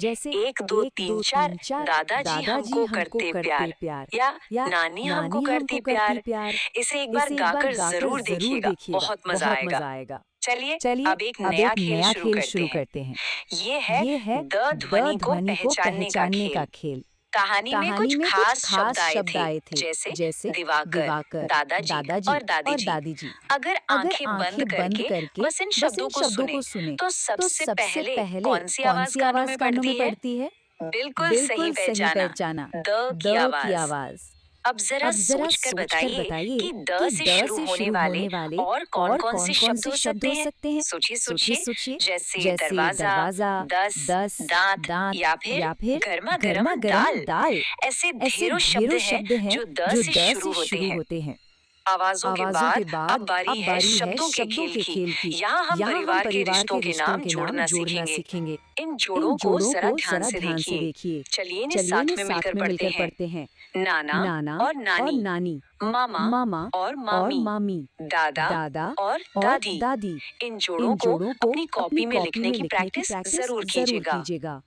जैसे 1 2 3 4 दादाजी हमको करते प्यार या नानी हमको करती प्यार। इसे एक बार गाकर जरूर देखिएगा, बहुत मजा आएगा। चलिए अब एक नया खेल शुरू करते हैं। ये है द ध्वनि को पहचानने का खेल। कहानी में कुछ खास शब्द आए थे, जैसे दिवाकर, दादाजी और दादी जी। अगर आंखें बंद करके बस इन शब्दों को सुने तो सबसे पहले कौन सी आवाज कानों में पड़ती है? बिल्कुल सही पहचाना, द की आवाज। अब जरा सोच कर बताइए कि द से शुरू होने वाले और कौन-कौन से शब्द हो सकते हैं? सोचिए सोचिए, जैसे दरवाजा, दस, दांत या फिर गर्मा-गर्म दाल। ऐसे ढेरों शब्द हैं जो द से शुरू होते हैं। आवाजों के बाद अब बारी है शब्दों के खेल की। यहाँ हम परिवार के रिश्तों के नाम जोड़ना सीखेंगे। इन जोड़ों को जरा ध्यान से देखिए। चलिए इन्हें साथ में मिलकर पढ़ते हैं। नाना और नानी, मामा और मामी, दादा और दादी। इन जोड़ों को अपनी कॉपी में लिखने की प्रैक्टिस जरूर कीजिएगा।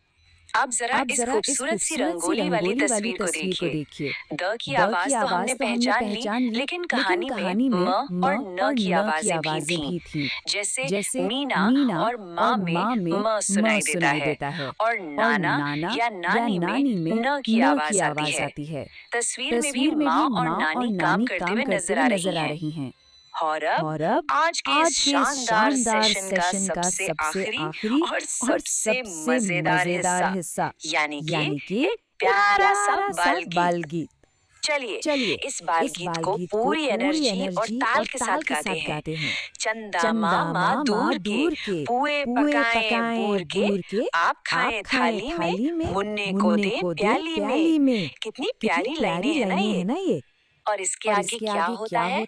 अब जरा इस खूबसूरत सी रंगोली वाली तस्वीर को देखिए। द की आवाज तो हमने पहचान ली, लेकिन कहानी में म और न की आवाजें भी थीं। जैसे मीना और माँ में म सुनाई देता है और नाना या नानी में न की आवाज आती है। तस्वीर में भी माँ और नानी काम करते हुए नजर आ रही हैं। और अब आज के इस शानदार सेशन का सबसे आखिरी और सबसे मजेदार हिस्सा यानी कि एक प्यारा सा बाल गीत। चलिए इस बाल गीत को पूरी एनर्जी और ताल के साथ गाते हैं। चंदा मामा दूर के, पुए पकाएं बूर के, आप खाएं थाली में, मुन्ने को दे प्याली में। कितनी प्यारी लाइनें है ना ये। और इसके आगे क्या होता है?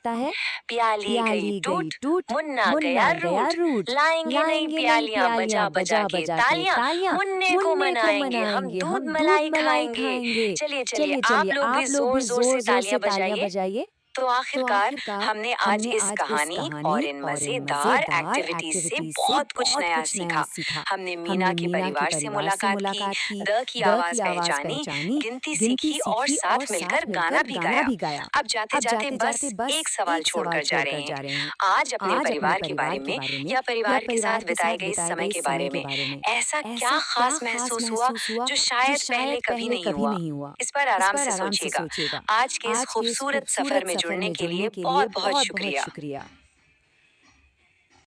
प्याली गई टूट, मुन्ना गया रूठ, लाएंगे नई प्यालियां बजा बजा के तालियां, मुन्ने को मनाएंगे हम दूध मलाई खाएंगे। चलिए आप लोग भी जोर जोर से तालियां बजाइए। तो आखिरकार हमने आज इस कहानी और इन मजेदार एक्टिविटीज से बहुत कुछ नया सीखा। हमने मीना के परिवार से मुलाकात की, द की आवाज पहचानी, गिनती सीखी और साथ मिलकर गाना भी गाया। अब जाते जाते बस एक सवाल छोड़कर जा रहे हैं। आज अपने परिवार के बारे में या परिवार के साथ बिताए गए समय के बारे में ऐसा क्या खास महसूस हुआ जो शायद पहले कभी नहीं हुआ? इस पर आराम से सोचिएगा। आज के इस खूबसूरत सफर में जुड़ने के लिए बहुत बहुत शुक्रिया।